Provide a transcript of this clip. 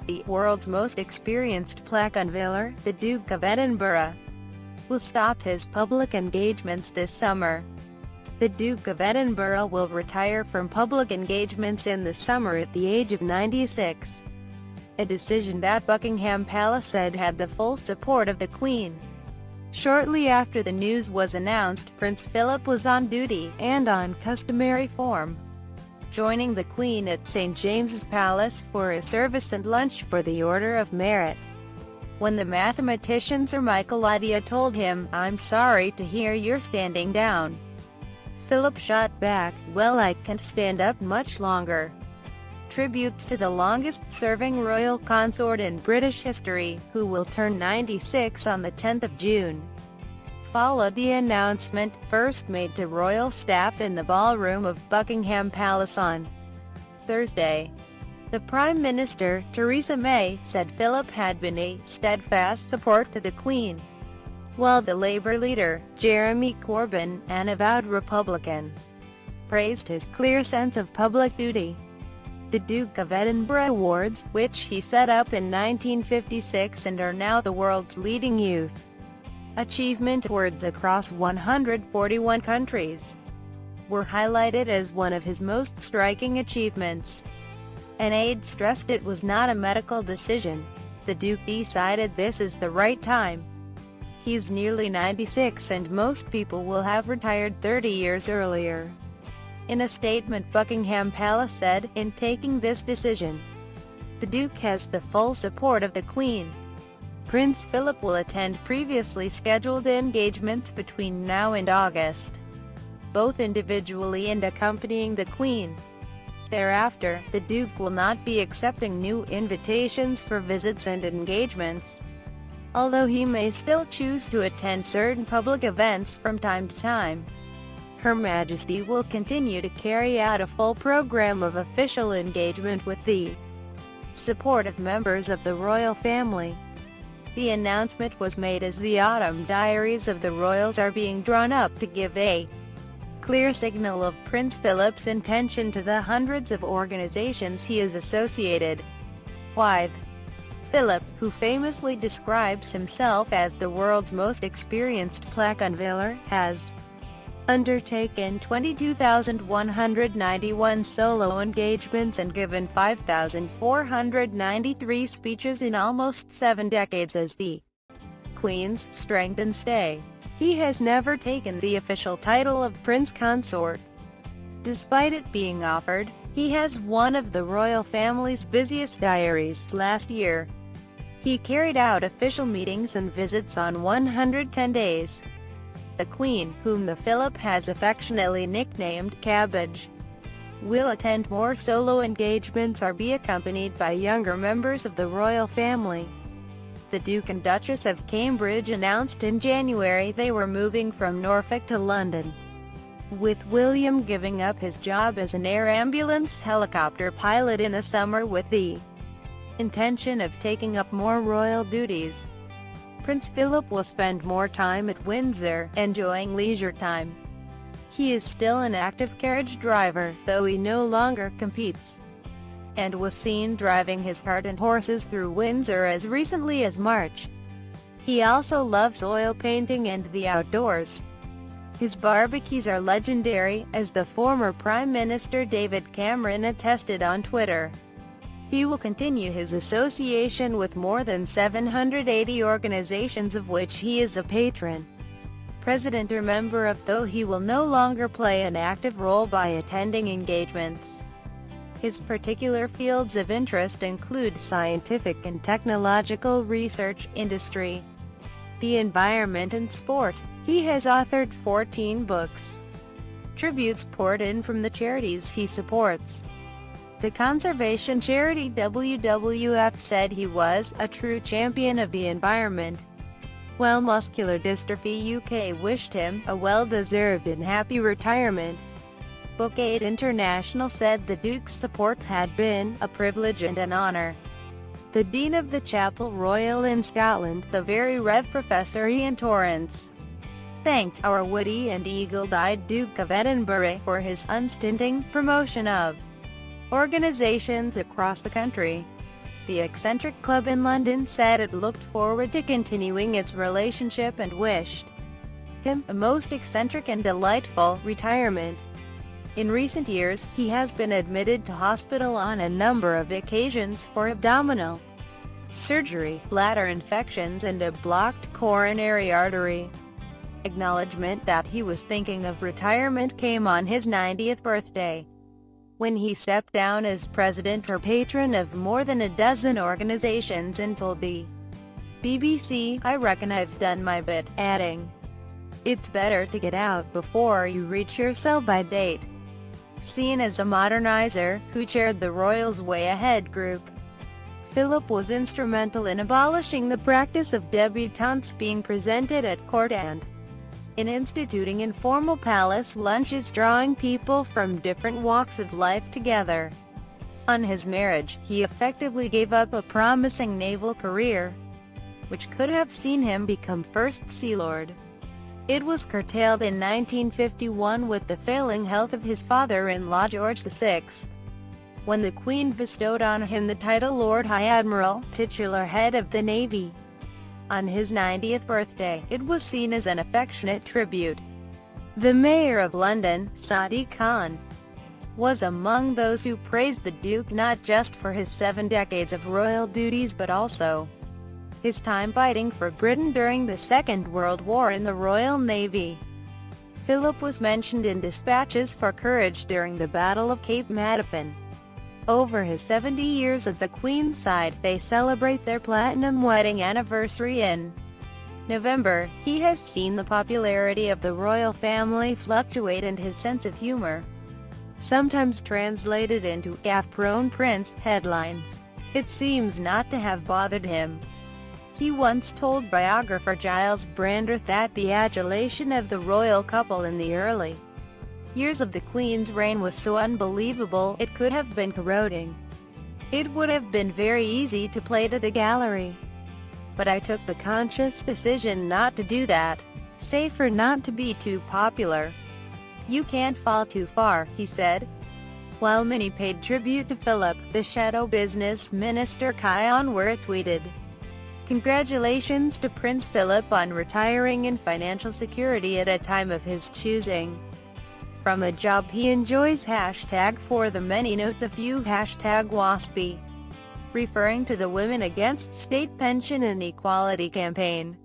the world's most experienced plaque unveiler, the Duke of Edinburgh, will stop his public engagements this summer. The Duke of Edinburgh will retire from public engagements in the summer at the age of 96. A decision that Buckingham Palace said had the full support of the Queen. Shortly after the news was announced, Prince Philip was on duty, and on customary form, joining the Queen at St. James's Palace for a service and lunch for the Order of Merit. When the mathematician Sir Michael Idia told him, "I'm sorry to hear you're standing down," Philip shot back, "Well, I can't stand up much longer." Tributes to the longest-serving royal consort in British history, who will turn 96 on the 10th of June, followed the announcement, first made to royal staff in the ballroom of Buckingham Palace on Thursday. The Prime Minister, Theresa May, said Philip had been a steadfast support to the Queen, while the Labour leader, Jeremy Corbyn, an avowed Republican, praised his clear sense of public duty. The Duke of Edinburgh Awards, which he set up in 1956 and are now the world's leading youth achievement awards across 141 countries, were highlighted as one of his most striking achievements. An aide stressed it was not a medical decision. The Duke decided this is the right time. He's nearly 96 and most people will have retired 30 years earlier. In a statement, Buckingham Palace said, "In taking this decision, the Duke has the full support of the Queen." Prince Philip will attend previously scheduled engagements between now and August, both individually and accompanying the Queen. Thereafter, the Duke will not be accepting new invitations for visits and engagements, although he may still choose to attend certain public events from time to time. Her Majesty will continue to carry out a full program of official engagement with the support of members of the royal family. The announcement was made as the autumn diaries of the royals are being drawn up to give a clear signal of Prince Philip's intention to the hundreds of organizations he is associated with. Philip, who famously describes himself as the world's most experienced plaque unveiler, has undertaken 22,191 solo engagements and given 5,493 speeches in almost 7 decades as the Queen's strength and stay. He has never taken the official title of Prince Consort. Despite it being offered, he has one of the royal family's busiest diaries. Last year, he carried out official meetings and visits on 110 days. The Queen, whom the Philip has affectionately nicknamed Cabbage, will attend more solo engagements or be accompanied by younger members of the royal family. The Duke and Duchess of Cambridge announced in January they were moving from Norfolk to London, with William giving up his job as an air ambulance helicopter pilot in the summer with the intention of taking up more royal duties. Prince Philip will spend more time at Windsor, enjoying leisure time. He is still an active carriage driver, though he no longer competes, and was seen driving his cart and horses through Windsor as recently as March. He also loves oil painting and the outdoors. His barbecues are legendary, as the former Prime Minister David Cameron attested on Twitter. He will continue his association with more than 780 organizations of which he is a patron, president or member of, though he will no longer play an active role by attending engagements. His particular fields of interest include scientific and technological research, industry, the environment and sport. He has authored 14 books. Tributes poured in from the charities he supports. The conservation charity WWF said he was a true champion of the environment, while Muscular Dystrophy UK wished him a well-deserved and happy retirement. Book8 International said the Duke's support had been a privilege and an honour. The Dean of the Chapel Royal in Scotland, the Very Rev Professor Ian Torrance, thanked our witty and eagle-eyed Duke of Edinburgh for his unstinting promotion of organizations across the country. The eccentric club in London said it looked forward to continuing its relationship and wished him a most eccentric and delightful retirement. In recent years, he has been admitted to hospital on a number of occasions for abdominal surgery, bladder infections and a blocked coronary artery. Acknowledgement that he was thinking of retirement came on his 90th birthday, when he stepped down as president or patron of more than a dozen organizations and told the BBC, "I reckon I've done my bit," adding, "It's better to get out before you reach your sell-by date." Seen as a modernizer, who chaired the Royals' Way Ahead group, Philip was instrumental in abolishing the practice of debutantes being presented at court and in instituting informal palace lunches drawing people from different walks of life together. On his marriage, he effectively gave up a promising naval career, which could have seen him become First Sea Lord. It was curtailed in 1951 with the failing health of his father-in-law George VI, when the Queen bestowed on him the title Lord High Admiral, titular head of the Navy. On his 90th birthday, it was seen as an affectionate tribute. The Mayor of London, Sadiq Khan, was among those who praised the Duke not just for his 7 decades of royal duties but also his time fighting for Britain during the Second World War in the Royal Navy. Philip was mentioned in dispatches for courage during the Battle of Cape Matapan. Over his 70 years at the Queen's side, they celebrate their platinum wedding anniversary in November. He has seen the popularity of the royal family fluctuate and his sense of humor, sometimes translated into gaffe-prone Prince headlines, it seems not to have bothered him. He once told biographer Giles Brandreth that the adulation of the royal couple in the early years of the Queen's reign was so unbelievable it could have been corroding. It would have been very easy to play to the gallery. But I took the conscious decision not to do that. Safer not to be too popular. You can't fall too far, he said. While many paid tribute to Philip, the shadow business minister Kion Were tweeted, "Congratulations to Prince Philip on retiring in financial security at a time of his choosing. From a job he enjoys #for the many note the few #waspy," referring to the Women Against State Pension Inequality campaign.